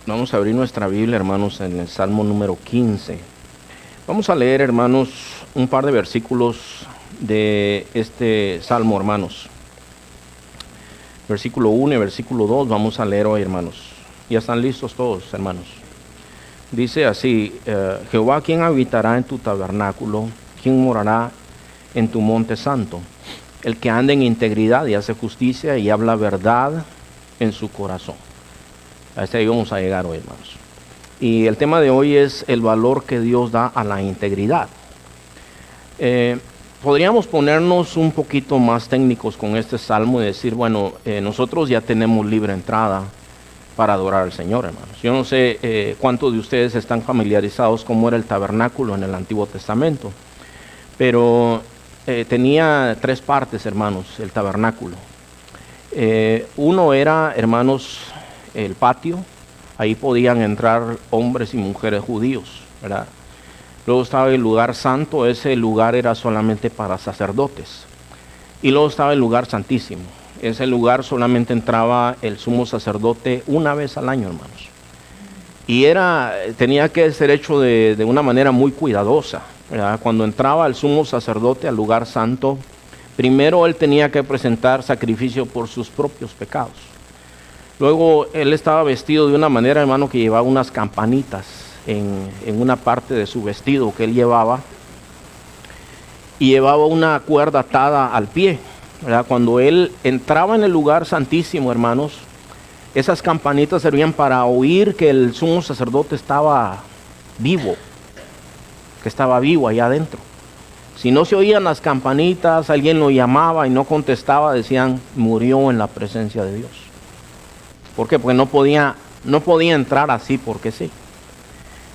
Vamos a abrir nuestra Biblia, hermanos, en el Salmo número 15. Vamos a leer, hermanos, un par de versículos de este Salmo, hermanos. Versículo 1 y versículo 2 vamos a leer hoy, hermanos. Ya están listos todos, hermanos. Dice así, Jehová, ¿quién habitará en tu tabernáculo? ¿Quién morará en tu monte santo? El que anda en integridad y hace justicia y habla verdad en su corazón. A este ahí vamos a llegar hoy, hermanos. Y el tema de hoy es el valor que Dios da a la integridad. Podríamos ponernos un poquito más técnicos con este salmo y decir, bueno, nosotros ya tenemos libre entrada para adorar al Señor, hermanos. Yo no sé cuántos de ustedes están familiarizados cómo era el tabernáculo en el Antiguo Testamento, pero tenía tres partes, hermanos, el tabernáculo. Uno era, hermanos, el patio. Ahí podían entrar hombres y mujeres judíos, ¿verdad? Luego estaba el lugar santo. Ese lugar era solamente para sacerdotes. Y luego estaba el lugar santísimo. Ese lugar solamente entraba el sumo sacerdote una vez al año, hermanos. Y tenía que ser hecho de una manera muy cuidadosa, ¿verdad? Cuando entraba el sumo sacerdote al lugar santo, primero él tenía que presentar sacrificio por sus propios pecados. Luego él estaba vestido de una manera, hermano, que llevaba unas campanitas en una parte de su vestido que él llevaba. Y llevaba una cuerda atada al pie, ¿verdad? Cuando él entraba en el lugar santísimo, hermanos, esas campanitas servían para oír que el sumo sacerdote estaba vivo, que estaba vivo allá adentro. Si no se oían las campanitas, alguien lo llamaba y no contestaba, decían, murió en la presencia de Dios. ¿Por qué? Porque no podía entrar así porque sí.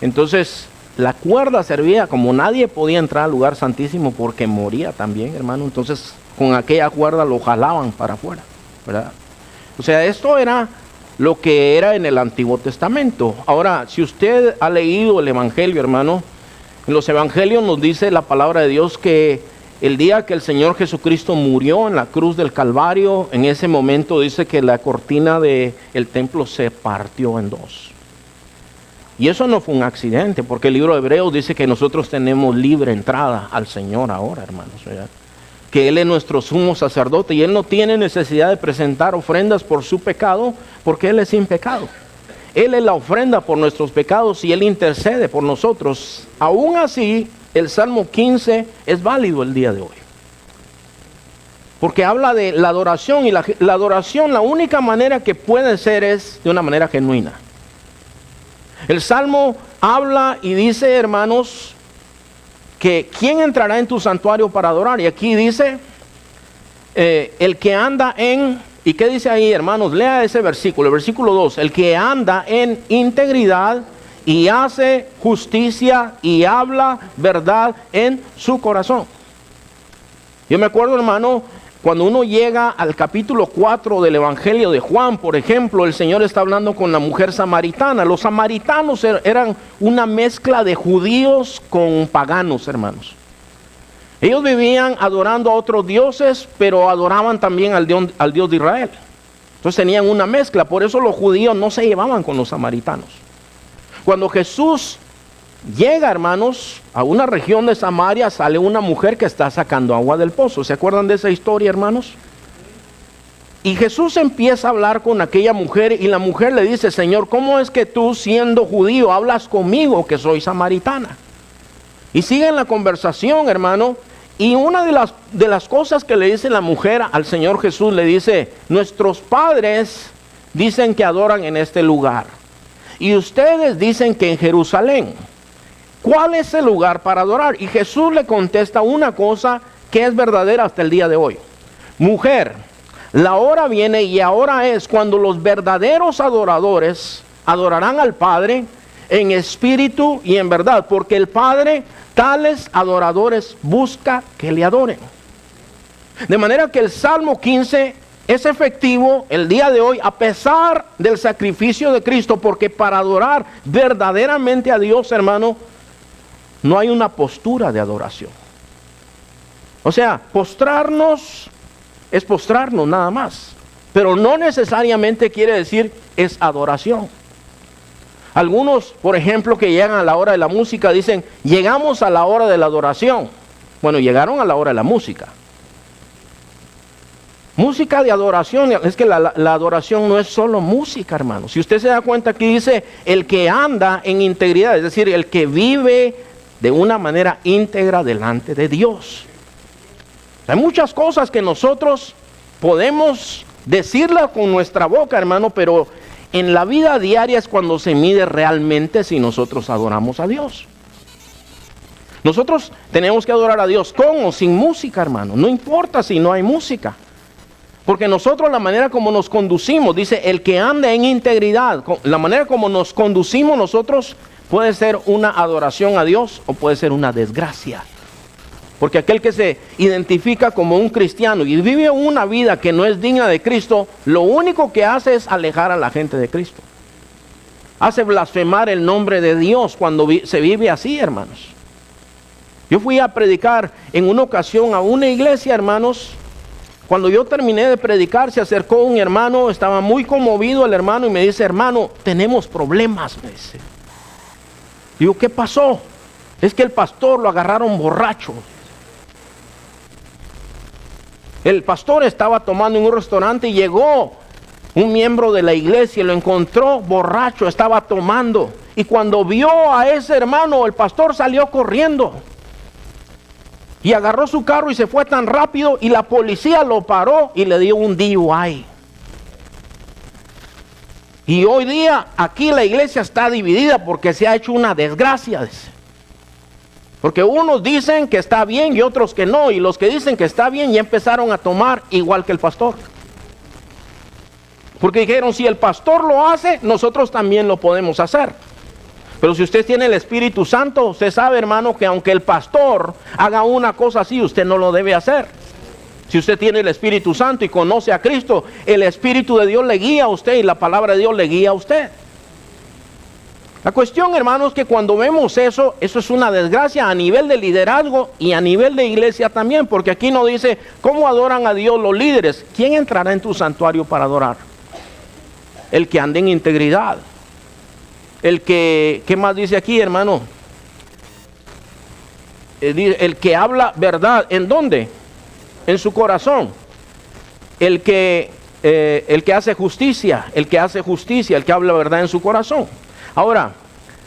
Entonces, la cuerda servía, como nadie podía entrar al lugar santísimo porque moría también, hermano. Entonces, con aquella cuerda lo jalaban para afuera, ¿verdad? O sea, esto era lo que era en el Antiguo Testamento. Ahora, si usted ha leído el Evangelio, hermano, en los Evangelios nos dice la palabra de Dios que el día que el Señor Jesucristo murió en la cruz del Calvario, en ese momento dice que la cortina del templo se partió en dos. Y eso no fue un accidente, porque el libro de Hebreos dice que nosotros tenemos libre entrada al Señor ahora, hermanos, ¿verdad? Que Él es nuestro sumo sacerdote y Él no tiene necesidad de presentar ofrendas por su pecado, porque Él es sin pecado. Él es la ofrenda por nuestros pecados y Él intercede por nosotros. Aún así, el Salmo 15 es válido el día de hoy. Porque habla de la adoración y la adoración, la única manera que puede ser es de una manera genuina. El Salmo habla y dice, hermanos, que ¿quién entrará en tu santuario para adorar? Y aquí dice, el que anda en... ¿Y qué dice ahí, hermanos? Lea ese versículo, el versículo 2. El que anda en integridad y hace justicia y habla verdad en su corazón. Yo me acuerdo, hermano, cuando uno llega al capítulo 4 del Evangelio de Juan, por ejemplo, el Señor está hablando con la mujer samaritana. Los samaritanos eran una mezcla de judíos con paganos, hermanos. Ellos vivían adorando a otros dioses, pero adoraban también al Dios de Israel. Entonces tenían una mezcla, por eso los judíos no se llevaban con los samaritanos. Cuando Jesús llega, hermanos, a una región de Samaria, sale una mujer que está sacando agua del pozo. ¿Se acuerdan de esa historia, hermanos? Y Jesús empieza a hablar con aquella mujer y la mujer le dice, Señor, ¿cómo es que tú, siendo judío, hablas conmigo que soy samaritana? Y siguen la conversación, hermano. Y una de las cosas que le dice la mujer al Señor Jesús, le dice, nuestros padres dicen que adoran en este lugar. Y ustedes dicen que en Jerusalén. ¿Cuál es el lugar para adorar? Y Jesús le contesta una cosa que es verdadera hasta el día de hoy. Mujer, la hora viene y ahora es cuando los verdaderos adoradores adorarán al Padre en espíritu y en verdad, porque el Padre tales adoradores busca que le adoren. De manera que el Salmo 15 es efectivo el día de hoy a pesar del sacrificio de Cristo, porque para adorar verdaderamente a Dios, hermano, no hay una postura de adoración. O sea, postrarnos es postrarnos nada más, pero no necesariamente quiere decir es adoración. Algunos, por ejemplo, que llegan a la hora de la música, dicen, llegamos a la hora de la adoración. Bueno, llegaron a la hora de la música. Música de adoración, es que la adoración no es solo música, hermano. Si usted se da cuenta, aquí dice, el que anda en integridad, es decir, el que vive de una manera íntegra delante de Dios. Hay muchas cosas que nosotros podemos decirla con nuestra boca, hermano, pero en la vida diaria es cuando se mide realmente si nosotros adoramos a Dios. Nosotros tenemos que adorar a Dios con o sin música, hermano. No importa si no hay música. Porque nosotros la manera como nos conducimos, dice, el que anda en integridad, la manera como nos conducimos nosotros puede ser una adoración a Dios o puede ser una desgracia. Porque aquel que se identifica como un cristiano y vive una vida que no es digna de Cristo, lo único que hace es alejar a la gente de Cristo. Hace blasfemar el nombre de Dios cuando se vive así, hermanos. Yo fui a predicar en una ocasión a una iglesia, hermanos. Cuando yo terminé de predicar, se acercó un hermano, estaba muy conmovido el hermano y me dice, hermano, tenemos problemas, me dice. Digo, ¿qué pasó? Es que el pastor lo agarraron borracho. El pastor estaba tomando en un restaurante y llegó un miembro de la iglesia y lo encontró borracho, estaba tomando. Y cuando vio a ese hermano, el pastor salió corriendo. Y agarró su carro y se fue tan rápido y la policía lo paró y le dio un DUI. Y hoy día aquí la iglesia está dividida porque se ha hecho una desgracia. Porque unos dicen que está bien y otros que no. Y los que dicen que está bien ya empezaron a tomar igual que el pastor. Porque dijeron, si el pastor lo hace, nosotros también lo podemos hacer. Pero si usted tiene el Espíritu Santo, usted sabe, hermano, que aunque el pastor haga una cosa así, usted no lo debe hacer. Si usted tiene el Espíritu Santo y conoce a Cristo, el Espíritu de Dios le guía a usted y la palabra de Dios le guía a usted. La cuestión, hermanos, es que cuando vemos eso es una desgracia a nivel de liderazgo y a nivel de iglesia también, porque aquí no dice cómo adoran a Dios los líderes. ¿Quién entrará en tu santuario para adorar? El que ande en integridad. El que, ¿qué más dice aquí, hermano? El que habla verdad, ¿en dónde? En su corazón. El que hace justicia, el que habla verdad en su corazón. Ahora,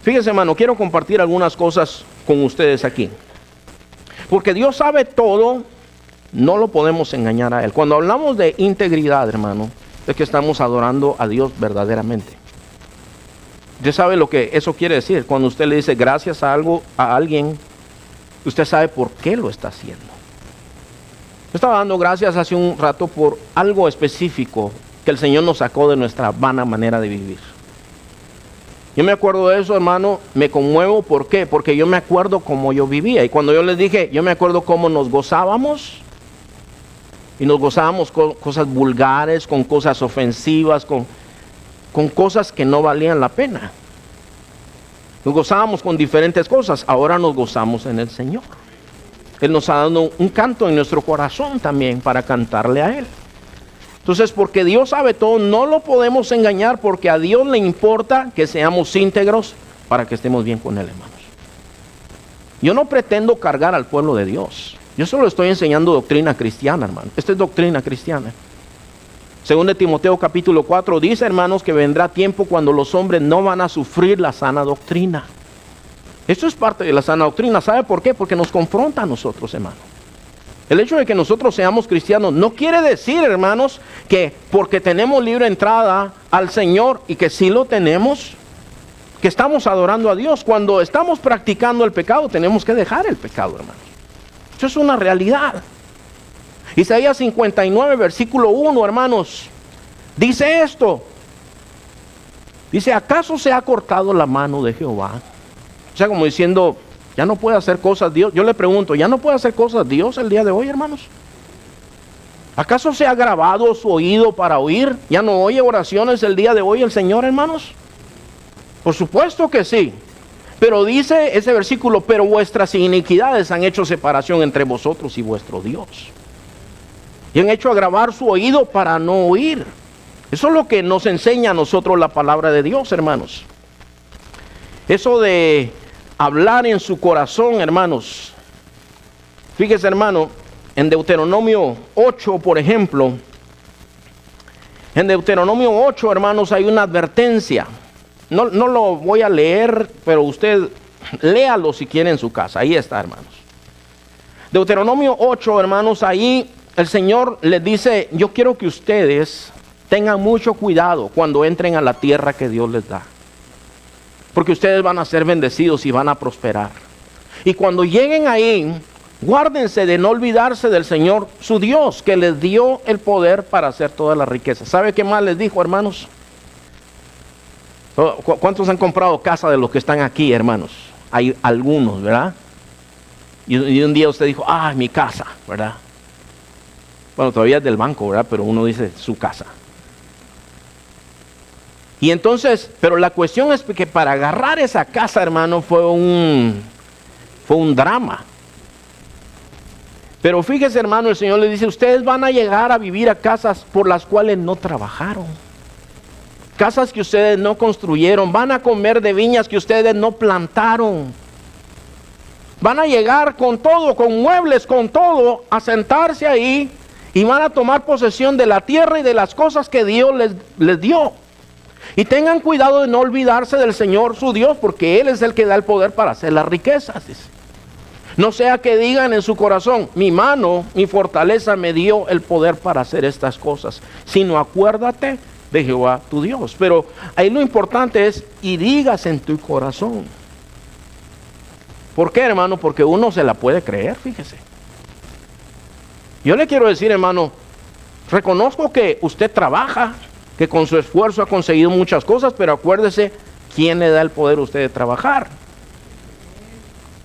fíjense, hermano, quiero compartir algunas cosas con ustedes aquí. Porque Dios sabe todo, no lo podemos engañar a Él. Cuando hablamos de integridad, hermano, es que estamos adorando a Dios verdaderamente. Usted sabe lo que eso quiere decir. Cuando usted le dice gracias a alguien, usted sabe por qué lo está haciendo. Yo estaba dando gracias hace un rato por algo específico que el Señor nos sacó de nuestra vana manera de vivir. Yo me acuerdo de eso, hermano, me conmuevo. ¿Por qué? Porque yo me acuerdo cómo yo vivía. Y cuando yo les dije, yo me acuerdo cómo nos gozábamos. Y nos gozábamos con cosas vulgares, con cosas ofensivas, con cosas que no valían la pena. Nos gozábamos con diferentes cosas. Ahora nos gozamos en el Señor. Él nos ha dado un canto en nuestro corazón también para cantarle a Él. Entonces, porque Dios sabe todo, no lo podemos engañar, porque a Dios le importa que seamos íntegros para que estemos bien con Él, hermanos. Yo no pretendo cargar al pueblo de Dios. Yo solo estoy enseñando doctrina cristiana, hermano. Esta es doctrina cristiana. Según de Timoteo capítulo 4 dice, hermanos, que vendrá tiempo cuando los hombres no van a sufrir la sana doctrina. Esto es parte de la sana doctrina. ¿Sabe por qué? Porque nos confronta a nosotros, hermano. El hecho de que nosotros seamos cristianos no quiere decir, hermanos, que porque tenemos libre entrada al Señor y que sí lo tenemos, que estamos adorando a Dios. Cuando estamos practicando el pecado, tenemos que dejar el pecado, hermanos. Eso es una realidad. Isaías 59, versículo 1, hermanos, dice esto. Dice, ¿acaso se ha cortado la mano de Jehová? O sea, como diciendo, ya no puede hacer cosas Dios. Yo le pregunto, ¿ya no puede hacer cosas Dios el día de hoy, hermanos? ¿Acaso se ha grabado su oído para oír? ¿Ya no oye oraciones el día de hoy el Señor, hermanos? Por supuesto que sí. Pero dice ese versículo, pero vuestras iniquidades han hecho separación entre vosotros y vuestro Dios. Y han hecho agravar su oído para no oír. Eso es lo que nos enseña a nosotros la palabra de Dios, hermanos. Eso de hablar en su corazón, hermanos. Fíjese, hermano, en Deuteronomio 8, por ejemplo. En Deuteronomio 8, hermanos, hay una advertencia. No lo voy a leer, pero usted léalo si quiere en su casa. Ahí está, hermanos. Deuteronomio 8, hermanos, ahí el Señor les dice, yo quiero que ustedes tengan mucho cuidado cuando entren a la tierra que Dios les da. Porque ustedes van a ser bendecidos y van a prosperar. Y cuando lleguen ahí, guárdense de no olvidarse del Señor, su Dios, que les dio el poder para hacer todas las riquezas. ¿Sabe qué más les dijo, hermanos? ¿Cuántos han comprado casa de los que están aquí, hermanos? Hay algunos, ¿verdad? Y un día usted dijo, mi casa, ¿verdad? Bueno, todavía es del banco, ¿verdad? Pero uno dice su casa. Y entonces, pero la cuestión es que para agarrar esa casa, hermano, fue un drama. Pero fíjese, hermano, el Señor le dice, ustedes van a llegar a vivir a casas por las cuales no trabajaron. Casas que ustedes no construyeron. Van a comer de viñas que ustedes no plantaron. Van a llegar con todo, con muebles, con todo, a sentarse ahí y van a tomar posesión de la tierra y de las cosas que Dios les dio. Y tengan cuidado de no olvidarse del Señor su Dios, porque Él es el que da el poder para hacer las riquezas. Dice. No sea que digan en su corazón, mi mano, mi fortaleza me dio el poder para hacer estas cosas, sino acuérdate de Jehová tu Dios. Pero ahí lo importante es, y digas en tu corazón. ¿Por qué, hermano? Porque uno se la puede creer, fíjese. Yo le quiero decir, hermano, reconozco que usted trabaja, que con su esfuerzo ha conseguido muchas cosas, pero acuérdese, ¿quién le da el poder a usted de trabajar?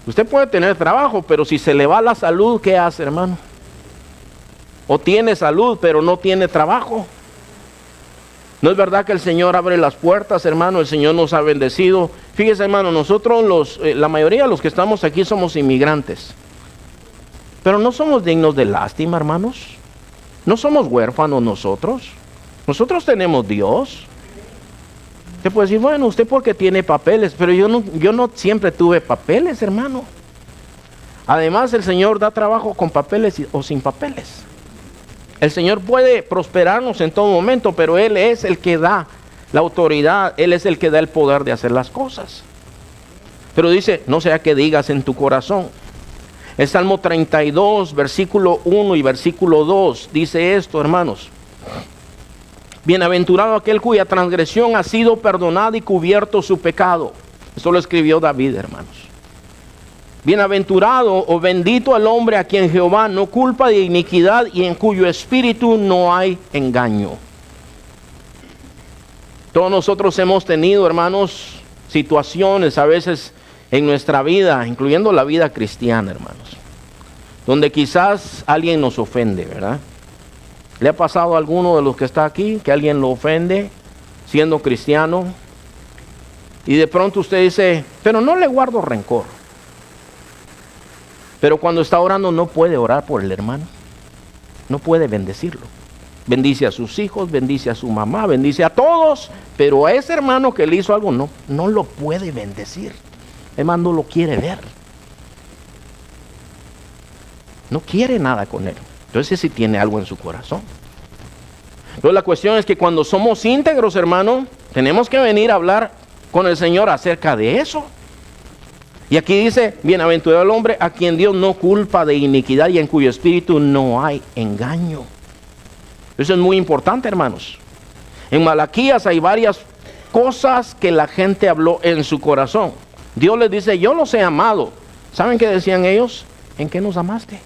Usted puede tener trabajo, pero si se le va la salud, ¿qué hace, hermano? O tiene salud, pero no tiene trabajo. ¿No es verdad que el Señor abre las puertas, hermano? El Señor nos ha bendecido. Fíjese, hermano, nosotros la mayoría de los que estamos aquí somos inmigrantes. Pero no somos dignos de lástima, hermanos. No somos huérfanos nosotros. Nosotros tenemos Dios. Usted puede decir, bueno, usted porque tiene papeles, pero yo no siempre tuve papeles, hermano. Además, el Señor da trabajo con papeles o sin papeles. El Señor puede prosperarnos en todo momento, pero Él es el que da la autoridad, Él es el que da el poder de hacer las cosas. Pero dice, no sea que digas en tu corazón. El Salmo 32, versículo 1 y versículo 2, dice esto, hermanos. Bienaventurado aquel cuya transgresión ha sido perdonada y cubierto su pecado. Esto lo escribió David, hermanos. Bienaventurado o bendito el hombre a quien Jehová no culpa de iniquidad y en cuyo espíritu no hay engaño. Todos nosotros hemos tenido, hermanos, situaciones a veces en nuestra vida, incluyendo la vida cristiana, hermanos, donde quizás alguien nos ofende, ¿verdad? ¿Le ha pasado a alguno de los que está aquí que alguien lo ofende siendo cristiano? Y de pronto usted dice, pero no le guardo rencor. Pero cuando está orando no puede orar por el hermano. No puede bendecirlo. Bendice a sus hijos, bendice a su mamá, bendice a todos. Pero a ese hermano que le hizo algo no lo puede bendecir. Hermano, no lo quiere ver. No quiere nada con él. Entonces sí tiene algo en su corazón. Entonces la cuestión es que cuando somos íntegros, hermano, tenemos que venir a hablar con el Señor acerca de eso. Y aquí dice, bienaventurado el hombre a quien Dios no culpa de iniquidad y en cuyo espíritu no hay engaño. Eso es muy importante, hermanos. En Malaquías hay varias cosas que la gente habló en su corazón. Dios les dice, yo los he amado. ¿Saben qué decían ellos? ¿En qué nos amaste?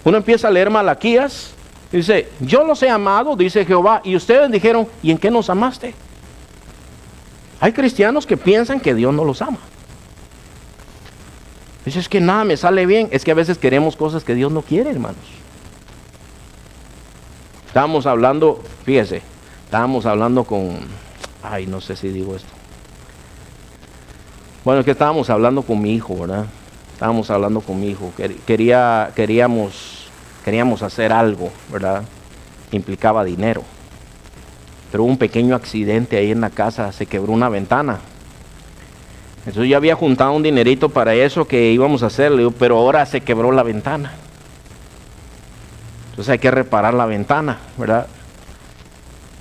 Uno empieza a leer Malaquías, dice, yo los he amado, dice Jehová, y ustedes dijeron, ¿y en qué nos amaste? Hay cristianos que piensan que Dios no los ama. Dice, es que nada me sale bien. Es que a veces queremos cosas que Dios no quiere, hermanos. Estábamos hablando, fíjese, no sé si digo esto. Bueno, es que estábamos hablando con mi hijo, ¿verdad? Estábamos hablando con mi hijo. Queríamos hacer algo, ¿verdad? Implicaba dinero. Pero hubo un pequeño accidente ahí en la casa, se quebró una ventana Entonces yo había juntado un dinerito para eso que íbamos a hacer, le digo, pero ahora se quebró la ventana. Entonces hay que reparar la ventana, ¿verdad?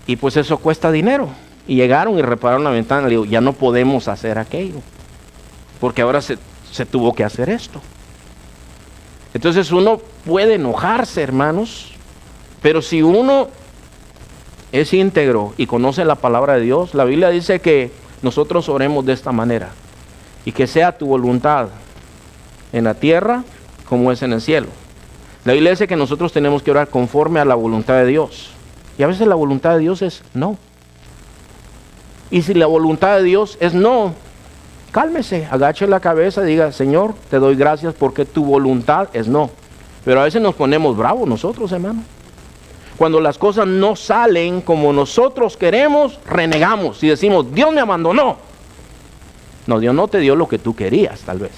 Y pues eso cuesta dinero. Y llegaron y repararon la ventana. Le digo, ya no podemos hacer aquello, porque ahora se tuvo que hacer esto. Entonces uno puede enojarse, hermanos, pero si uno es íntegro y conoce la palabra de Dios, la Biblia dice que nosotros oremos de esta manera: y que sea tu voluntad en la tierra como es en el cielo. La Biblia dice que nosotros tenemos que orar conforme a la voluntad de Dios. Y a veces la voluntad de Dios es no. Y si la voluntad de Dios es no, cálmese, agache la cabeza y diga, Señor, te doy gracias porque tu voluntad es no. Pero a veces nos ponemos bravos nosotros, hermano. Cuando las cosas no salen como nosotros queremos, renegamos y decimos, Dios me abandonó. No, Dios no te dio lo que tú querías, tal vez.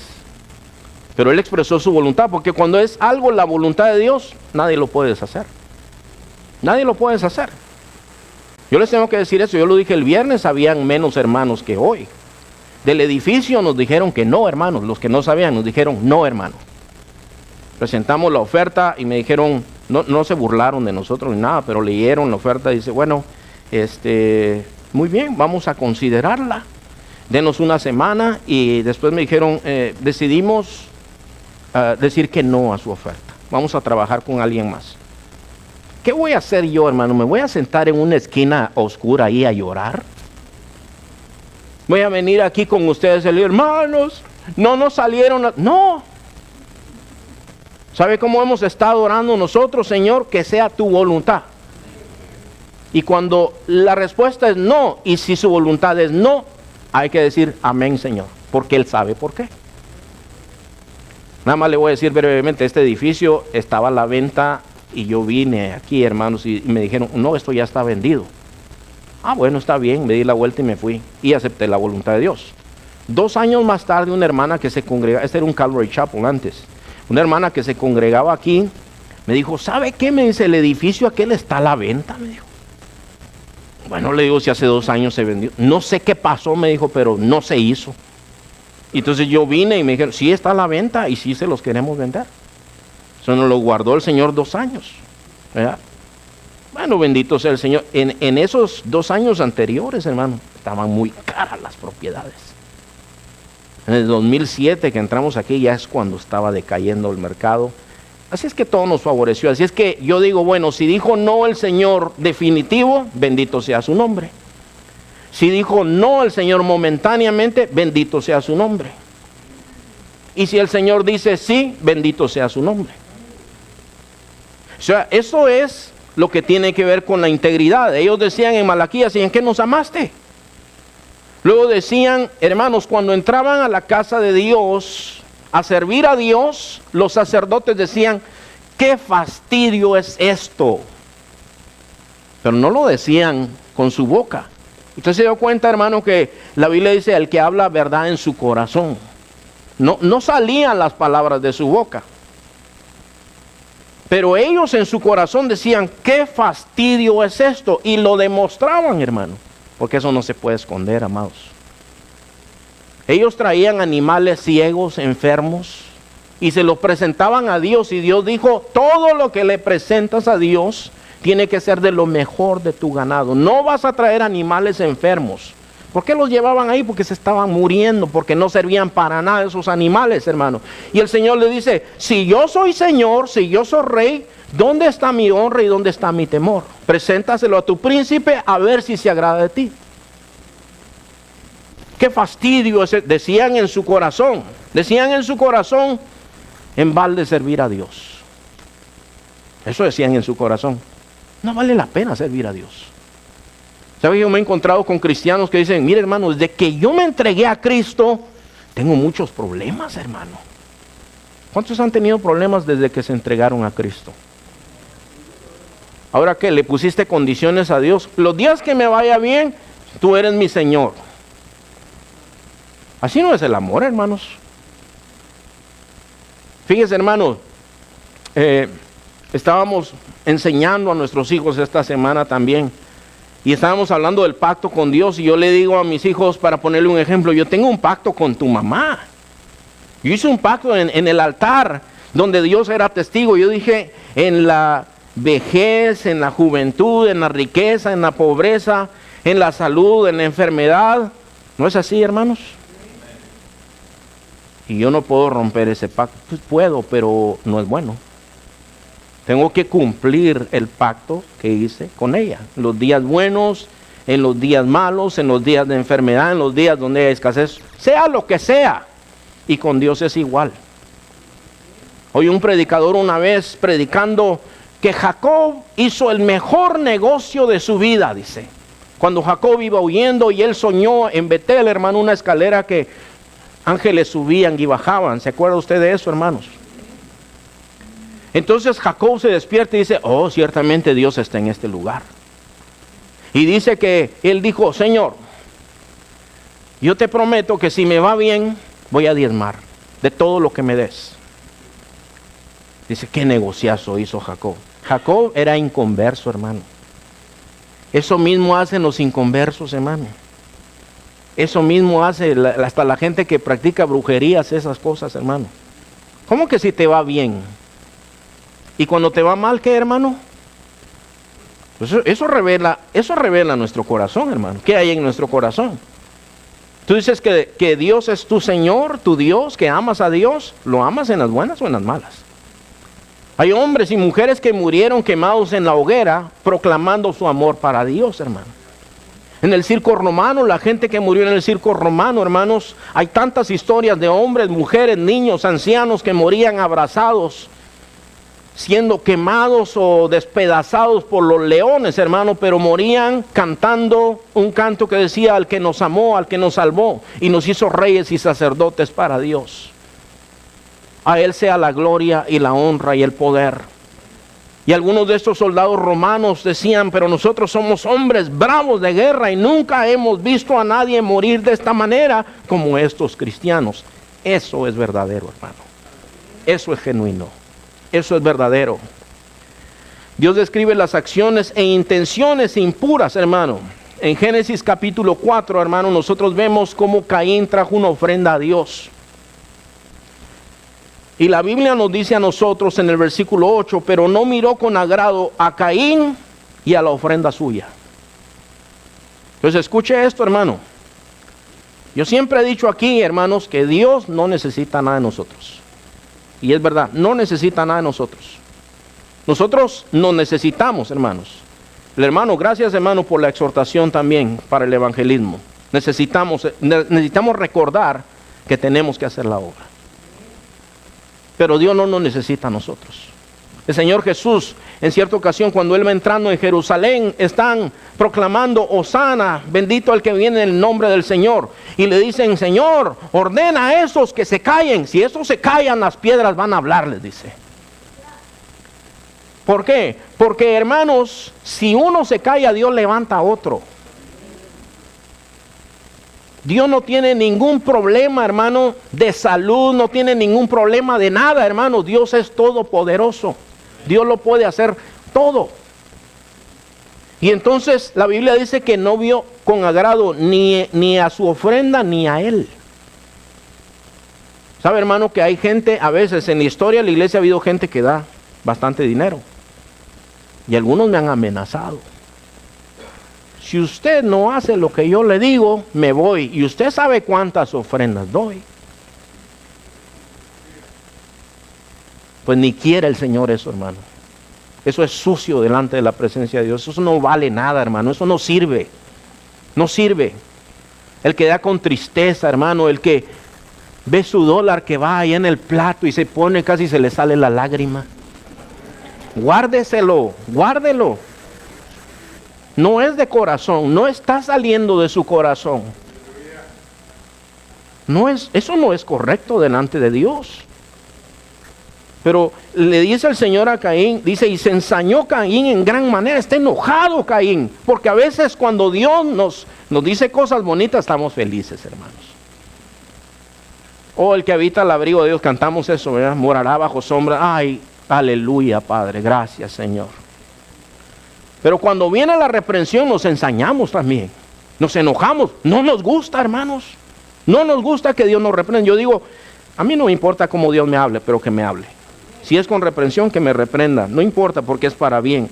Pero Él expresó su voluntad, porque cuando es algo la voluntad de Dios, nadie lo puede deshacer. Nadie lo puede deshacer. Yo les tengo que decir eso, yo lo dije el viernes, habían menos hermanos que hoy. Del edificio nos dijeron que no, hermanos. Los que no sabían nos dijeron no, hermano. Presentamos la oferta y me dijeron, no se burlaron de nosotros ni nada, pero leyeron la oferta y dice, bueno, muy bien, vamos a considerarla. Denos una semana. Y después me dijeron, decidimos decir que no a su oferta. Vamos a trabajar con alguien más. ¿Qué voy a hacer yo, hermano? ¿Me voy a sentar en una esquina oscura ahí a llorar? Voy a venir aquí con ustedes y decir, hermanos, no nos salieron. No. ¿Sabe cómo hemos estado orando nosotros, Señor? Que sea tu voluntad. Y cuando la respuesta es no, y si su voluntad es no, hay que decir amén, Señor, porque Él sabe por qué. Nada más le voy a decir brevemente, este edificio estaba a la venta y yo vine aquí, hermanos, y me dijeron, no, esto ya está vendido. Ah, bueno, está bien, me di la vuelta y me fui y acepté la voluntad de Dios. 2 años más tarde, una hermana que se congregaba, este era un Calvary Chapel antes, una hermana que se congregaba aquí, me dijo, ¿sabe qué? Me dice, el edificio aquel está a la venta, me dijo. Bueno, le digo, si hace 2 años se vendió. No sé qué pasó, me dijo, pero no se hizo. Y entonces yo vine y me dijeron, sí está a la venta y sí se los queremos vender. Eso nos lo guardó el Señor 2 años, ¿verdad? Bueno, bendito sea el Señor. En esos 2 años anteriores, hermano, estaban muy caras las propiedades. En el 2007 que entramos aquí ya es cuando estaba decayendo el mercado. Así es que todo nos favoreció. Así es que yo digo, bueno, si dijo no el Señor definitivo, bendito sea su nombre. Si dijo no el Señor momentáneamente, bendito sea su nombre. Y si el Señor dice sí, bendito sea su nombre. O sea, eso es lo que tiene que ver con la integridad. Ellos decían en Malaquías, ¿y en qué nos amaste? Luego decían, hermanos, cuando entraban a la casa de Dios a servir a Dios, los sacerdotes decían, qué fastidio es esto. Pero no lo decían con su boca. Usted se dio cuenta, hermano, que la Biblia dice, el que habla verdad en su corazón. No salían las palabras de su boca. Pero ellos en su corazón decían, qué fastidio es esto. Y lo demostraban, hermano. Porque eso no se puede esconder, amados. Ellos traían animales ciegos, enfermos, y se los presentaban a Dios. Y Dios dijo, todo lo que le presentas a Dios tiene que ser de lo mejor de tu ganado. No vas a traer animales enfermos. ¿Por qué los llevaban ahí? Porque se estaban muriendo, porque no servían para nada esos animales, hermano. Y el Señor le dice, si yo soy Señor, si yo soy Rey, ¿dónde está mi honra y dónde está mi temor? Preséntaselo a tu príncipe a ver si se agrada de ti. Qué fastidio ese, decían en su corazón. Decían en su corazón, en balde servir a Dios. Eso decían en su corazón. No vale la pena servir a Dios. ¿Sabes? Yo me he encontrado con cristianos que dicen, mire hermano, desde que yo me entregué a Cristo, tengo muchos problemas, hermano. ¿Cuántos han tenido problemas desde que se entregaron a Cristo? Ahora que le pusiste condiciones a Dios, los días que me vaya bien, tú eres mi Señor. Así no es el amor, hermanos. Fíjese, hermano, estábamos enseñando a nuestros hijos esta semana también. Y estábamos hablando del pacto con Dios y yo le digo a mis hijos, para ponerle un ejemplo, yo tengo un pacto con tu mamá. Yo hice un pacto en el altar donde Dios era testigo. Yo dije, en la vejez, en la juventud, en la riqueza, en la pobreza, en la salud, en la enfermedad. ¿No es así, hermanos? Y yo no puedo romper ese pacto. Pues puedo, pero no es bueno. Tengo que cumplir el pacto que hice con ella. En los días buenos, en los días malos, en los días de enfermedad, en los días donde hay escasez, sea lo que sea. Y con Dios es igual. Oí un predicador una vez predicando que Jacob hizo el mejor negocio de su vida, dice. Cuando Jacob iba huyendo y él soñó en Betel, hermano, una escalera que ángeles subían y bajaban. ¿Se acuerda usted de eso, hermanos? Entonces Jacob se despierta y dice, oh, ciertamente Dios está en este lugar. Y dice que él dijo, Señor, yo te prometo que si me va bien, voy a diezmar de todo lo que me des. Dice, qué negociazo hizo Jacob. Jacob era inconverso, hermano. Eso mismo hacen los inconversos, hermano. Eso mismo hace hasta la gente que practica brujerías, esas cosas, hermano. ¿Cómo que si te va bien? ¿Y cuando te va mal, qué, hermano? Pues eso revela nuestro corazón, hermano. ¿Qué hay en nuestro corazón? Tú dices que Dios es tu Señor, tu Dios, que amas a Dios. ¿Lo amas en las buenas o en las malas? Hay hombres y mujeres que murieron quemados en la hoguera proclamando su amor para Dios, hermano. En el circo romano, la gente que murió en el circo romano, hermanos, hay tantas historias de hombres, mujeres, niños, ancianos que morían abrazados, siendo quemados o despedazados por los leones, hermano, pero morían cantando un canto que decía, al que nos amó, al que nos salvó y nos hizo reyes y sacerdotes para Dios. A Él sea la gloria y la honra y el poder. Y algunos de estos soldados romanos decían, pero nosotros somos hombres bravos de guerra y nunca hemos visto a nadie morir de esta manera como estos cristianos. Eso es verdadero, hermano. Eso es genuino. Eso es verdadero. Dios describe las acciones e intenciones impuras, hermano. En Génesis capítulo 4, hermano, nosotros vemos cómo Caín trajo una ofrenda a Dios. Y la Biblia nos dice a nosotros en el versículo 8, pero no miró con agrado a Caín y a la ofrenda suya. Entonces escuche esto, hermano. Yo siempre he dicho aquí, hermanos, que Dios no necesita nada de nosotros. Y es verdad, no necesita nada de nosotros. Nosotros nos necesitamos, hermanos. El hermano, gracias, hermano, por la exhortación también para el evangelismo. Necesitamos recordar que tenemos que hacer la obra. Pero Dios no nos necesita a nosotros. El Señor Jesús, en cierta ocasión, cuando Él va entrando en Jerusalén, están proclamando, Hosana, bendito el que viene en el nombre del Señor. Y le dicen, Señor, ordena a esos que se callen. Si esos se callan, las piedras van a hablar, les dice. ¿Por qué? Porque, hermanos, si uno se calla, Dios levanta a otro. Dios no tiene ningún problema, hermano, de salud, no tiene ningún problema de nada, hermano. Dios es todopoderoso. Dios lo puede hacer todo. Y entonces la Biblia dice que no vio con agrado ni a su ofrenda ni a él. ¿Sabe, hermano, que hay gente, a veces en la historia de la iglesia ha habido gente que da bastante dinero? Y algunos me han amenazado. Si usted no hace lo que yo le digo, me voy. Y usted sabe cuántas ofrendas doy. Pues ni quiere el Señor eso, hermano. Eso es sucio delante de la presencia de Dios. Eso no vale nada, hermano. Eso no sirve. No sirve. El que da con tristeza, hermano. El que ve su dólar que va ahí en el plato y se pone, casi se le sale la lágrima. Guárdeselo, guárdelo. No es de corazón, no está saliendo de su corazón. Eso no es correcto delante de Dios. Pero le dice el Señor a Caín, dice, y se ensañó Caín en gran manera, está enojado Caín, porque a veces cuando Dios nos dice cosas bonitas, estamos felices, hermanos. Oh, el que habita el abrigo de Dios, cantamos eso, ¿verdad? Morará bajo sombra. Ay, aleluya, Padre, gracias, Señor. Pero cuando viene la reprensión nos ensañamos también. Nos enojamos. No nos gusta, hermanos. No nos gusta que Dios nos reprenda. Yo digo, a mí no me importa cómo Dios me hable, pero que me hable. Si es con reprensión, que me reprenda. No importa porque es para bien.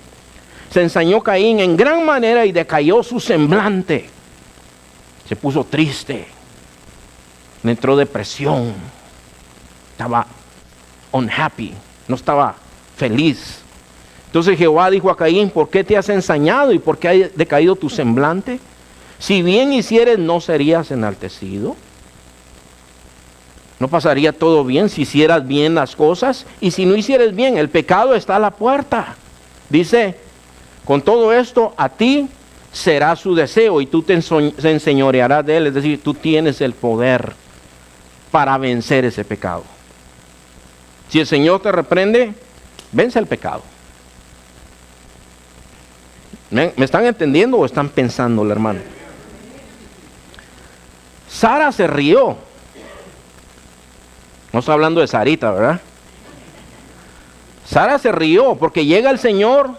Se ensañó Caín en gran manera y decayó su semblante. Se puso triste. Le entró depresión. Estaba unhappy. No estaba feliz. Entonces Jehová dijo a Caín, ¿por qué te has ensañado y por qué ha decaído tu semblante? Si bien hicieres, ¿no serías enaltecido? ¿No pasaría todo bien si hicieras bien las cosas? Y si no hicieres bien, el pecado está a la puerta. Dice, con todo esto, a ti será su deseo y tú te enseñorearás de él. Es decir, tú tienes el poder para vencer ese pecado. Si el Señor te reprende, vence el pecado. ¿Me están entendiendo o están pensándolo, hermano? Sara se rió. No estoy hablando de Sarita, ¿verdad? Sara se rió porque llega el Señor,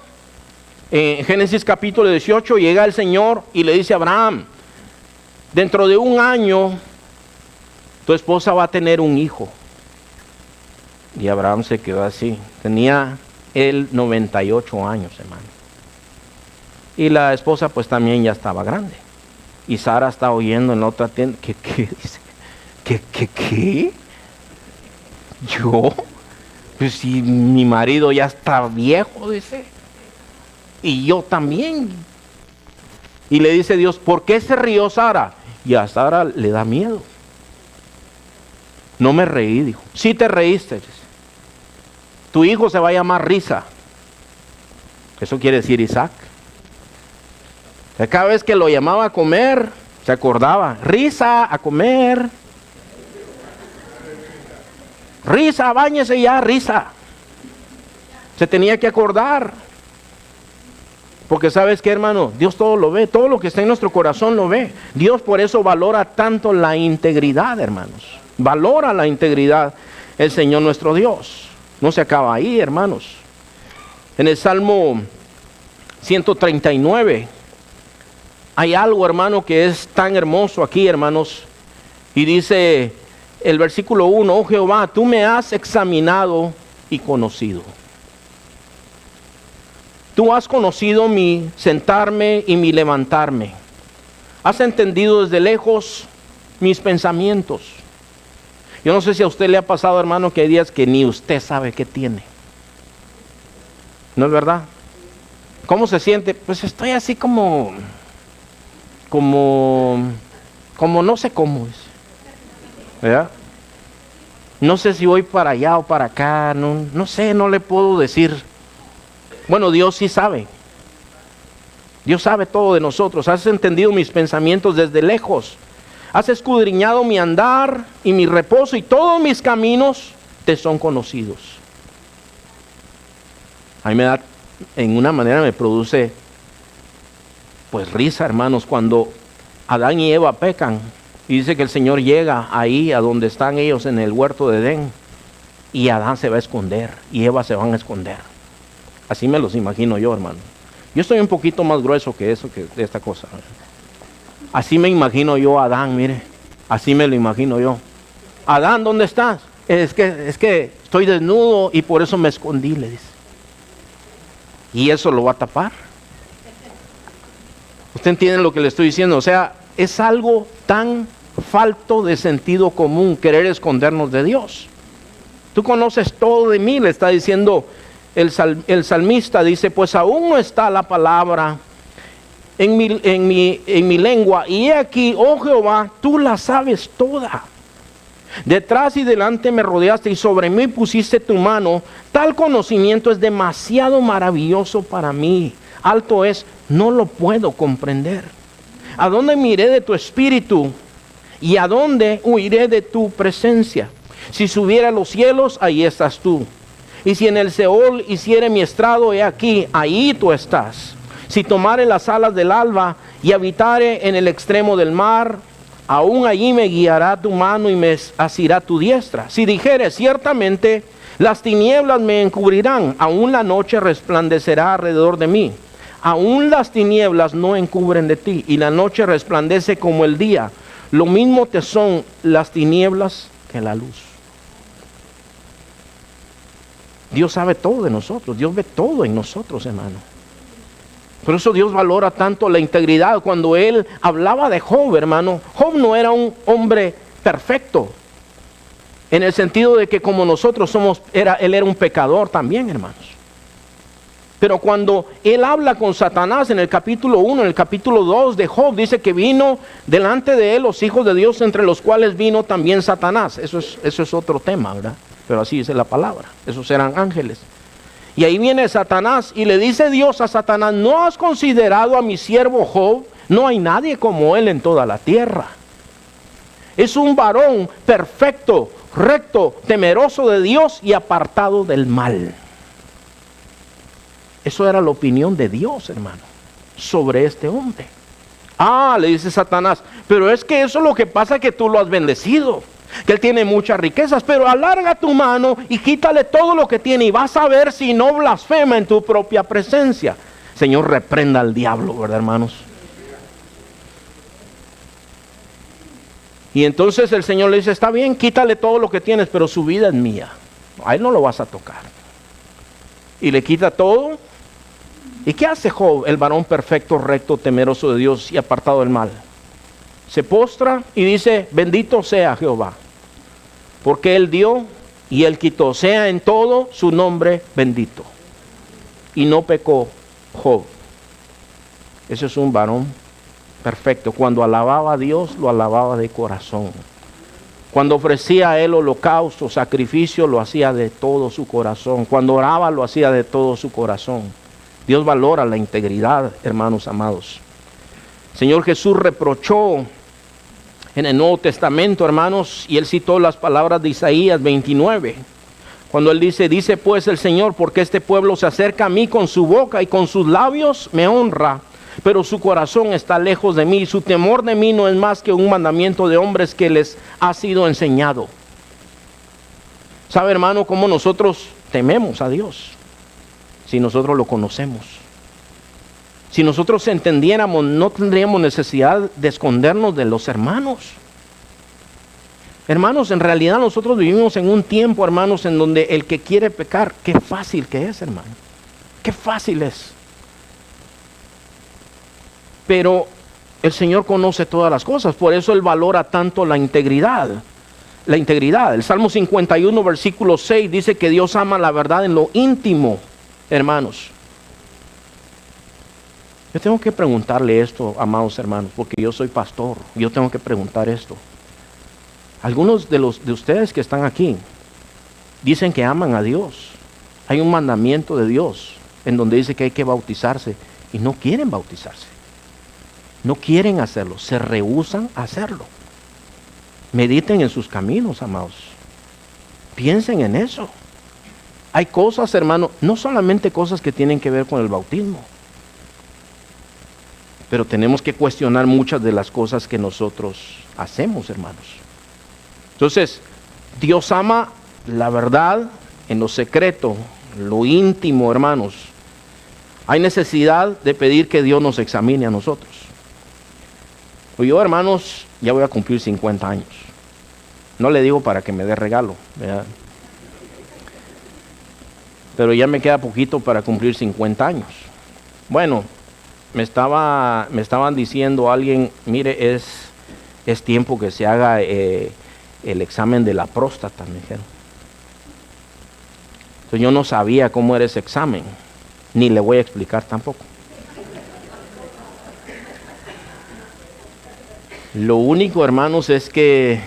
en Génesis capítulo 18, llega el Señor y le dice a Abraham, dentro de un año tu esposa va a tener un hijo. Y Abraham se quedó así. Tenía él 98 años, hermano. Y la esposa pues también ya estaba grande. Y Sara está oyendo en la otra tienda. ¿Qué dice? ¿Qué? ¿Yo? Pues si mi marido ya está viejo, dice. Y yo también. Y le dice Dios, ¿por qué se rió Sara? Y a Sara le da miedo. No me reí, dijo. Sí te reíste. Tu hijo se va a llamar Risa. Eso quiere decir Isaac. Cada vez que lo llamaba a comer, se acordaba. Risa, a comer. Risa, báñese ya, Risa. Se tenía que acordar. Porque ¿sabes qué, hermano? Dios todo lo ve. Todo lo que está en nuestro corazón lo ve. Dios por eso valora tanto la integridad, hermanos. Valora la integridad el Señor nuestro Dios. No se acaba ahí, hermanos. En el Salmo 139 hay algo, hermano, que es tan hermoso aquí, hermanos. Y dice el versículo 1, oh Jehová, tú me has examinado y conocido. Tú has conocido mi sentarme y mi levantarme. Has entendido desde lejos mis pensamientos. Yo no sé si a usted le ha pasado, hermano, que hay días que ni usted sabe qué tiene. ¿No es verdad? ¿Cómo se siente? Pues estoy así como no sé cómo es. ¿Verdad? No sé si voy para allá o para acá, no sé, no le puedo decir. Bueno, Dios sí sabe. Dios sabe todo de nosotros. Has entendido mis pensamientos desde lejos. Has escudriñado mi andar y mi reposo y todos mis caminos te son conocidos. A mí me da, en una manera me produce pues risa, hermanos, cuando Adán y Eva pecan y dice que el Señor llega ahí a donde están ellos en el huerto de Edén y Adán se va a esconder y Eva se van a esconder. Así me los imagino yo, hermano. Yo estoy un poquito más grueso que eso, que esta cosa. Así me imagino yo a Adán, mire. Así me lo imagino yo. Adán, ¿dónde estás? Es que estoy desnudo y por eso me escondí, le dice. Y eso lo va a tapar. ¿Usted entiende lo que le estoy diciendo? O sea, es algo tan falto de sentido común querer escondernos de Dios. Tú conoces todo de mí, le está diciendo el salmista. Dice, pues aún no está la palabra en mi lengua, y he aquí, oh Jehová, tú la sabes toda. Detrás y delante me rodeaste y sobre mí pusiste tu mano. Tal conocimiento es demasiado maravilloso para mí. Alto es, no lo puedo comprender. ¿A dónde miré de tu espíritu? ¿Y a dónde huiré de tu presencia? Si subiera a los cielos, ahí estás tú. Y si en el Seol hiciere mi estrado, he aquí, ahí tú estás. Si tomare las alas del alba y habitare en el extremo del mar, aún allí me guiará tu mano y me asirá tu diestra. Si dijere, ciertamente las tinieblas me encubrirán, aún la noche resplandecerá alrededor de mí. aún las tinieblas no encubren de ti, y la noche resplandece como el día. Lo mismo te son las tinieblas que la luz. Dios sabe todo de nosotros, Dios ve todo en nosotros, hermano. Por eso Dios valora tanto la integridad. Cuando Él hablaba de Job, hermano, Job no era un hombre perfecto, en el sentido de que como nosotros somos, él era un pecador también, hermanos. Pero cuando Él habla con Satanás en el capítulo 1, en el capítulo 2 de Job, dice que vino delante de Él los hijos de Dios, entre los cuales vino también Satanás. Eso es otro tema, ¿verdad? Pero así dice la palabra, esos eran ángeles. Y ahí viene Satanás y le dice Dios a Satanás: ¿no has considerado a mi siervo Job? No hay nadie como él en toda la tierra. Es un varón perfecto, recto, temeroso de Dios y apartado del mal. Eso era la opinión de Dios, hermano, sobre este hombre. Le dice Satanás, pero es que eso es lo que pasa, que tú lo has bendecido, que él tiene muchas riquezas, pero alarga tu mano y quítale todo lo que tiene y vas a ver si no blasfema en tu propia presencia. Señor, reprenda al diablo, ¿verdad, hermanos? Y entonces el Señor le dice: está bien, quítale todo lo que tienes, pero su vida es mía, a él no lo vas a tocar. Y le quita todo. ¿Y qué hace Job, el varón perfecto, recto, temeroso de Dios y apartado del mal? Se postra y dice: bendito sea Jehová, porque Él dio y Él quitó, sea en todo su nombre bendito. Y no pecó Job. Ese es un varón perfecto. Cuando alababa a Dios, lo alababa de corazón. Cuando ofrecía a Él holocausto, sacrificio, lo hacía de todo su corazón. Cuando oraba, lo hacía de todo su corazón. Dios valora la integridad, hermanos amados. Señor Jesús reprochó en el Nuevo Testamento, hermanos, y Él citó las palabras de Isaías 29, cuando Él dice pues el Señor: porque este pueblo se acerca a mí con su boca y con sus labios me honra, pero su corazón está lejos de mí, y su temor de mí no es más que un mandamiento de hombres que les ha sido enseñado. ¿Sabe, hermano, cómo nosotros tememos a Dios? Si nosotros lo conocemos. Si nosotros entendiéramos, no tendríamos necesidad de escondernos de los hermanos. Hermanos, en realidad nosotros vivimos en un tiempo, hermanos, en donde el que quiere pecar, qué fácil que es, hermano. Qué fácil es. Pero el Señor conoce todas las cosas, por eso Él valora tanto la integridad. La integridad. El Salmo 51, versículo 6 dice que Dios ama la verdad en lo íntimo, hermanos. Yo tengo que preguntarle esto, amados hermanos, porque yo soy pastor. Yo tengo que preguntar esto. Algunos de ustedes que están aquí dicen que aman a Dios. Hay un mandamiento de Dios en donde dice que hay que bautizarse y no quieren bautizarse. No quieren hacerlo, se rehúsan a hacerlo. Mediten en sus caminos, amados. Piensen en eso. Hay cosas, hermano, no solamente cosas que tienen que ver con el bautismo, pero tenemos que cuestionar muchas de las cosas que nosotros hacemos, hermanos. Entonces, Dios ama la verdad en lo secreto, lo íntimo, hermanos. Hay necesidad de pedir que Dios nos examine a nosotros. Yo, hermanos, ya voy a cumplir 50 años. No le digo para que me dé regalo, ¿verdad? Pero ya me queda poquito para cumplir 50 años. Bueno, me estaban diciendo alguien: mire, es tiempo que se haga el examen de la próstata, me dijeron. Entonces yo no sabía cómo era ese examen, ni le voy a explicar tampoco. Lo único, hermanos, es que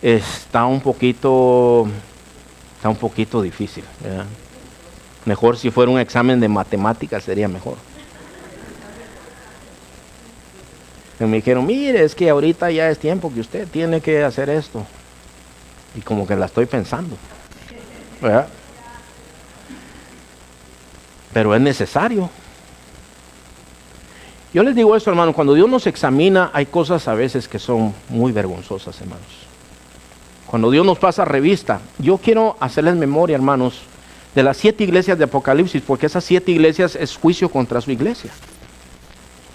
está un poquito difícil, ¿verdad? Mejor si fuera un examen de matemáticas sería mejor. Y me dijeron: mire, es que ahorita ya es tiempo que usted tiene que hacer esto. Y como que la estoy pensando, ¿verdad? Pero es necesario. Yo les digo esto, hermano, cuando Dios nos examina, hay cosas a veces que son muy vergonzosas, hermanos. Cuando Dios nos pasa revista, yo quiero hacerles memoria, hermanos, de las 7 iglesias de Apocalipsis, porque esas 7 iglesias es juicio contra su iglesia.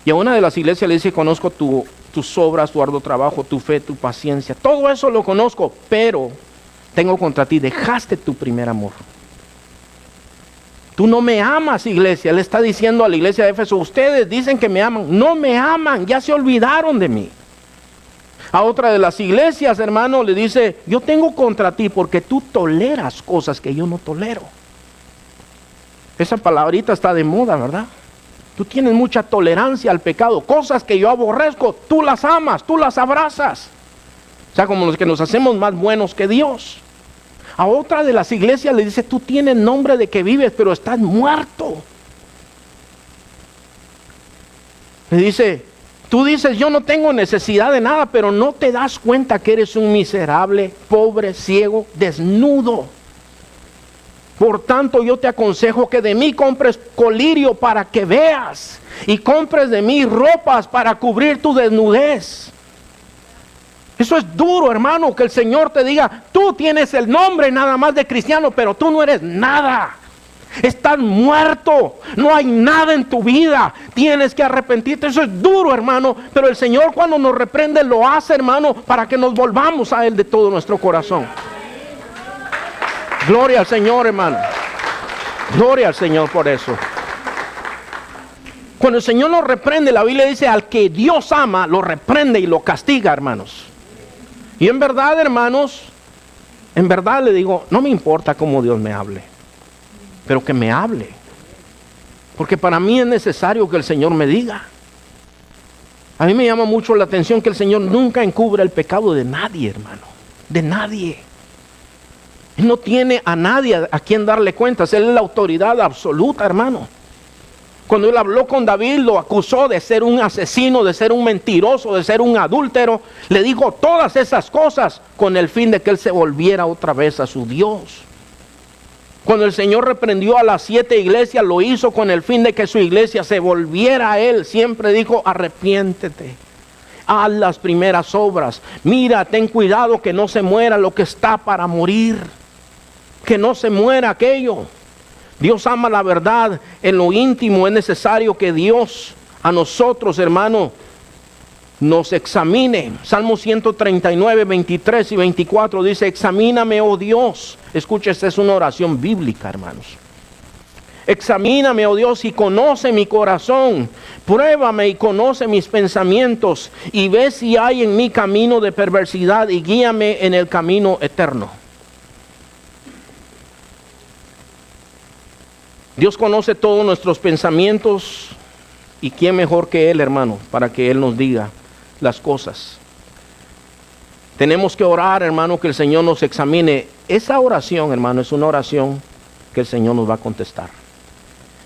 Y a una de las iglesias le dice, conozco tus obras, tu arduo trabajo, tu fe, tu paciencia. Todo eso lo conozco, pero tengo contra ti, dejaste tu primer amor. Tú no me amas, iglesia. Él está diciendo a la iglesia de Éfeso, ustedes dicen que me aman, no me aman, ya se olvidaron de mí. A otra de las iglesias, hermano, le dice, yo tengo contra ti porque tú toleras cosas que yo no tolero. Esa palabrita está de moda, ¿verdad? Tú tienes mucha tolerancia al pecado. Cosas que yo aborrezco, tú las amas, tú las abrazas. O sea, como los que nos hacemos más buenos que Dios. A otra de las iglesias le dice, tú tienes nombre de que vives, pero estás muerto. Le dice, tú dices, yo no tengo necesidad de nada, pero no te das cuenta que eres un miserable, pobre, ciego, desnudo. Por tanto, yo te aconsejo que de mí compres colirio para que veas, y compres de mí ropas para cubrir tu desnudez. Eso es duro, hermano, que el Señor te diga, tú tienes el nombre nada más de cristiano, pero tú no eres nada. Estás muerto, no hay nada en tu vida, tienes que arrepentirte. Eso es duro, hermano, pero el Señor cuando nos reprende lo hace, hermano, para que nos volvamos a Él de todo nuestro corazón. Gloria al Señor, hermano. Gloria al Señor por eso. Cuando el Señor nos reprende, la Biblia dice, al que Dios ama, lo reprende y lo castiga, hermanos. Y en verdad, hermanos, en verdad le digo, no me importa cómo Dios me hable, pero que me hable. Porque para mí es necesario que el Señor me diga. A mí me llama mucho la atención que el Señor nunca encubre el pecado de nadie, hermano. De nadie. Él no tiene a nadie a quien darle cuentas. Él es la autoridad absoluta, hermano. Cuando Él habló con David, lo acusó de ser un asesino, de ser un mentiroso, de ser un adúltero. Le dijo todas esas cosas con el fin de que él se volviera otra vez a su Dios. Cuando el Señor reprendió a las 7 iglesias, lo hizo con el fin de que su iglesia se volviera a Él. Siempre dijo, arrepiéntete. Haz las primeras obras. Mira, ten cuidado que no se muera lo que está para morir. Que no se muera aquello. Dios ama la verdad. En lo íntimo es necesario que Dios a nosotros, hermano, nos examine. Salmo 139, 23 y 24 dice, examíname, oh Dios. Escucha, esta es una oración bíblica, hermanos. Examíname, oh Dios, y conoce mi corazón. Pruébame y conoce mis pensamientos. Y ve si hay en mí camino de perversidad y guíame en el camino eterno. Dios conoce todos nuestros pensamientos. ¿Y quién mejor que Él, hermano, para que Él nos diga las cosas? Tenemos que orar, hermano, que el Señor nos examine. Esa oración, hermano, es una oración que el Señor nos va a contestar.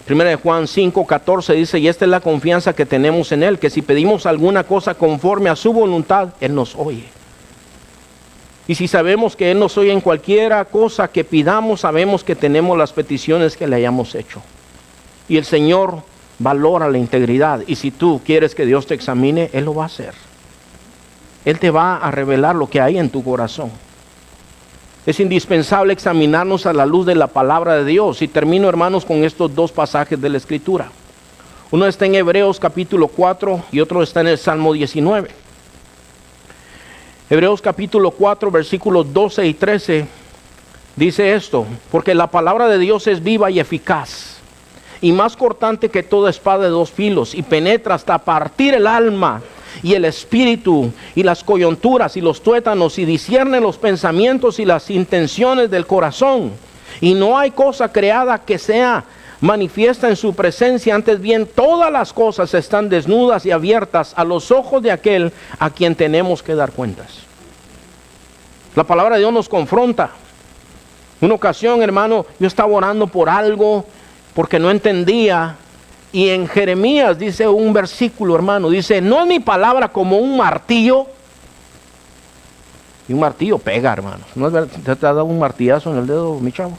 Primera de Juan 5:14 dice, y esta es la confianza que tenemos en Él, que si pedimos alguna cosa conforme a su voluntad, Él nos oye. Y si sabemos que Él nos oye en cualquiera cosa que pidamos, sabemos que tenemos las peticiones que le hayamos hecho. Y el Señor valora la integridad. Y si tú quieres que Dios te examine, Él lo va a hacer. Él te va a revelar lo que hay en tu corazón. Es indispensable examinarnos a la luz de la palabra de Dios. Y termino, hermanos, con estos 2 pasajes de la Escritura. Uno está en Hebreos capítulo 4 y otro está en el Salmo 19. Hebreos capítulo 4, versículos 12 y 13 dice esto, porque la palabra de Dios es viva y eficaz, y más cortante que toda espada de 2 filos, y penetra hasta partir el alma y el espíritu, y las coyunturas y los tuétanos, y discierne los pensamientos y las intenciones del corazón. Y no hay cosa creada que sea manifiesta en su presencia, antes bien todas las cosas están desnudas y abiertas a los ojos de aquel a quien tenemos que dar cuentas. La palabra de Dios nos confronta. Una ocasión, hermano, yo estaba orando por algo porque no entendía, y en Jeremías dice un versículo, hermano, dice, no es mi palabra como un martillo. Y un martillo pega, hermano. ¿No es verdad? ¿Te ha dado un martillazo en el dedo, mi chavo?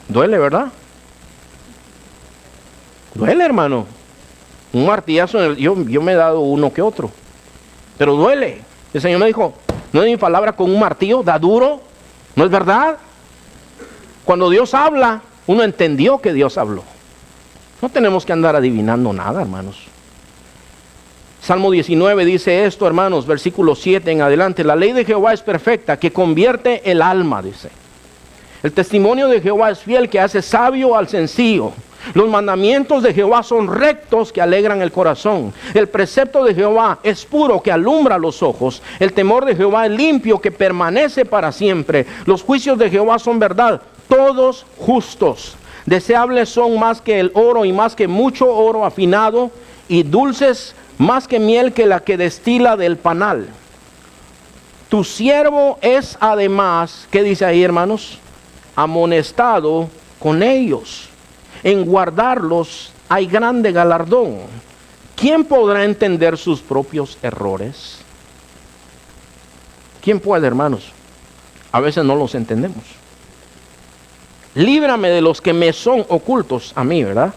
Duele, ¿verdad? Duele, hermano. Un martillazo en el... Yo me he dado uno que otro, pero duele. El Señor me dijo, no es mi palabra con un martillo, da duro. ¿No es verdad? Cuando Dios habla, uno entendió que Dios habló. No tenemos que andar adivinando nada, hermanos. Salmo 19 dice esto, hermanos, versículo 7 en adelante. La ley de Jehová es perfecta, que convierte el alma, dice. El testimonio de Jehová es fiel, que hace sabio al sencillo. Los mandamientos de Jehová son rectos, que alegran el corazón. El precepto de Jehová es puro, que alumbra los ojos. El temor de Jehová es limpio, que permanece para siempre. Los juicios de Jehová son verdad, todos justos. Deseables son más que el oro y más que mucho oro afinado, y dulces más que miel que la que destila del panal. Tu siervo es además, ¿qué dice ahí, hermanos? Amonestado con ellos. En guardarlos hay grande galardón. ¿Quién podrá entender sus propios errores? ¿Quién puede, hermanos? A veces no los entendemos. Líbrame de los que me son ocultos a mí, ¿verdad?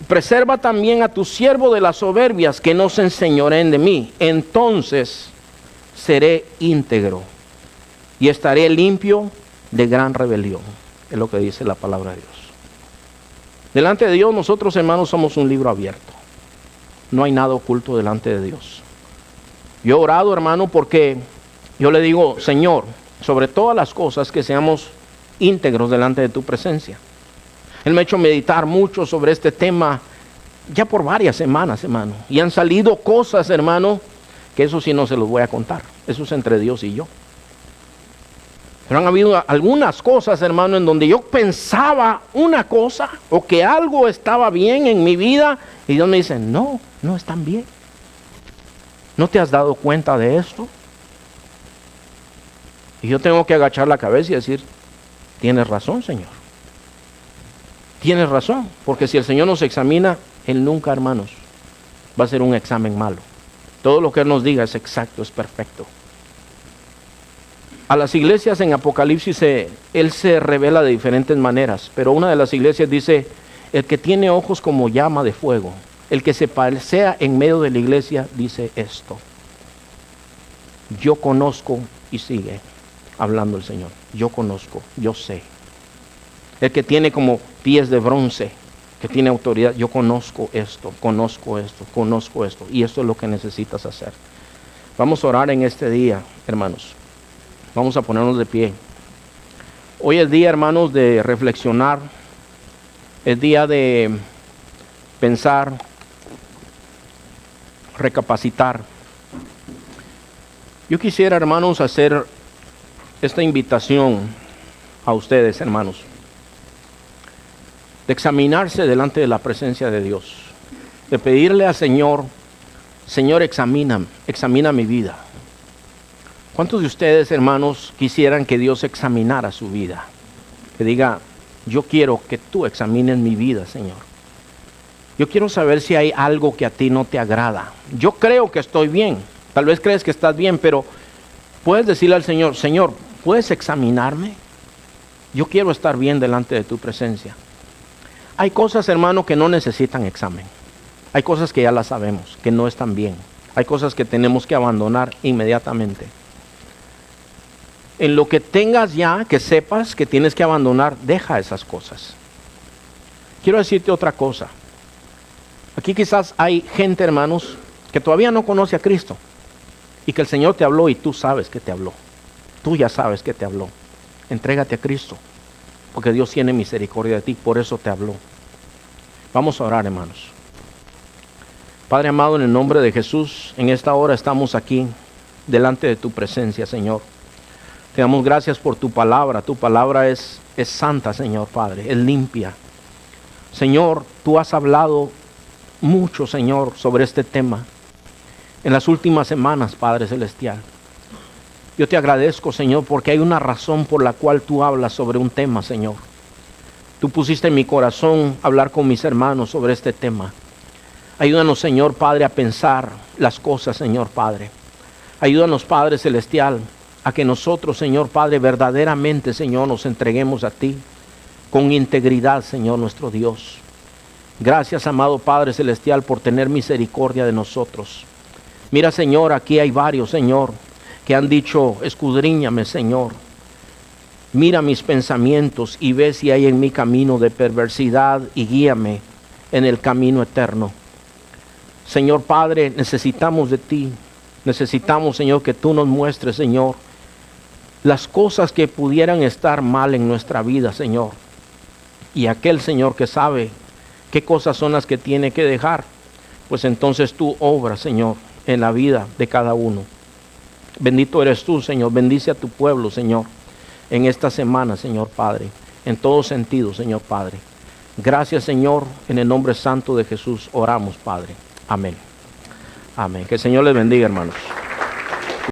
Preserva también a tu siervo de las soberbias, que no se enseñoreen de mí. Entonces seré íntegro y estaré limpio de gran rebelión. Es lo que dice la palabra de Dios. Delante de Dios nosotros, hermanos, somos un libro abierto. No hay nada oculto delante de Dios. Yo he orado, hermano, porque yo le digo, Señor, sobre todas las cosas, que seamos íntegros delante de tu presencia. Él me ha hecho meditar mucho sobre este tema ya por varias semanas, hermano. Y han salido cosas, hermano, que eso sí no se los voy a contar. Eso es entre Dios y yo. Pero han habido algunas cosas, hermano, en donde yo pensaba una cosa o que algo estaba bien en mi vida y Dios me dice, no, no están bien. ¿No te has dado cuenta de esto? Y yo tengo que agachar la cabeza y decir, tienes razón, Señor. Tienes razón, porque si el Señor nos examina, Él nunca, hermanos, va a ser un examen malo. Todo lo que Él nos diga es exacto, es perfecto. A las iglesias en Apocalipsis Él se revela de diferentes maneras, pero una de las iglesias dice, el que tiene ojos como llama de fuego, el que se pasea en medio de la iglesia dice esto. Yo conozco, y sigue hablando el Señor, yo conozco, yo sé. El que tiene como pies de bronce, que tiene autoridad, yo conozco esto, conozco esto, conozco esto, y esto es lo que necesitas hacer. Vamos a orar en este día, hermanos. Vamos a ponernos de pie. Hoy es día, hermanos, de reflexionar. Es día de pensar, recapacitar. Yo quisiera, hermanos, hacer esta invitación a ustedes, hermanos, de examinarse delante de la presencia de Dios, de pedirle al Señor, Señor, examina mi vida. ¿Cuántos de ustedes, hermanos, quisieran que Dios examinara su vida? Que diga, yo quiero que tú examines mi vida, Señor. Yo quiero saber si hay algo que a ti no te agrada. Yo creo que estoy bien. Tal vez crees que estás bien, pero puedes decirle al Señor, Señor, ¿puedes examinarme? Yo quiero estar bien delante de tu presencia. Hay cosas, hermano, que no necesitan examen. Hay cosas que ya las sabemos, que no están bien. Hay cosas que tenemos que abandonar inmediatamente. En lo que tengas ya, que sepas que tienes que abandonar, deja esas cosas. Quiero decirte otra cosa. Aquí quizás hay gente, hermanos, que todavía no conoce a Cristo y que el Señor te habló y tú sabes que te habló. Tú ya sabes que te habló. Entrégate a Cristo, porque Dios tiene misericordia de ti, por eso te habló. Vamos a orar, hermanos. Padre amado, en el nombre de Jesús, en esta hora estamos aquí delante de tu presencia, Señor. Te damos gracias por tu palabra. Tu palabra es santa, Señor Padre, es limpia. Señor, tú has hablado mucho, Señor, sobre este tema en las últimas semanas, Padre Celestial. Yo te agradezco, Señor, porque hay una razón por la cual tú hablas sobre un tema, Señor. Tú pusiste en mi corazón hablar con mis hermanos sobre este tema. Ayúdanos, Señor Padre, a pensar las cosas, Señor Padre. Ayúdanos, Padre Celestial, a que nosotros, Señor Padre, verdaderamente, Señor, nos entreguemos a ti con integridad, Señor nuestro Dios. Gracias, amado Padre Celestial, por tener misericordia de nosotros. Mira, Señor, aquí hay varios, Señor, que han dicho, escudriñame, Señor. Mira mis pensamientos y ve si hay en mi camino de perversidad y guíame en el camino eterno. Señor Padre, necesitamos de ti. Necesitamos, Señor, que tú nos muestres, Señor, las cosas que pudieran estar mal en nuestra vida, Señor. Y aquel, Señor, que sabe qué cosas son las que tiene que dejar, pues entonces tú obras, Señor, en la vida de cada uno. Bendito eres tú, Señor. Bendice a tu pueblo, Señor, en esta semana, Señor Padre, en todo sentido, Señor Padre. Gracias, Señor, en el nombre santo de Jesús oramos, Padre. Amén. Amén. Que el Señor les bendiga, hermanos.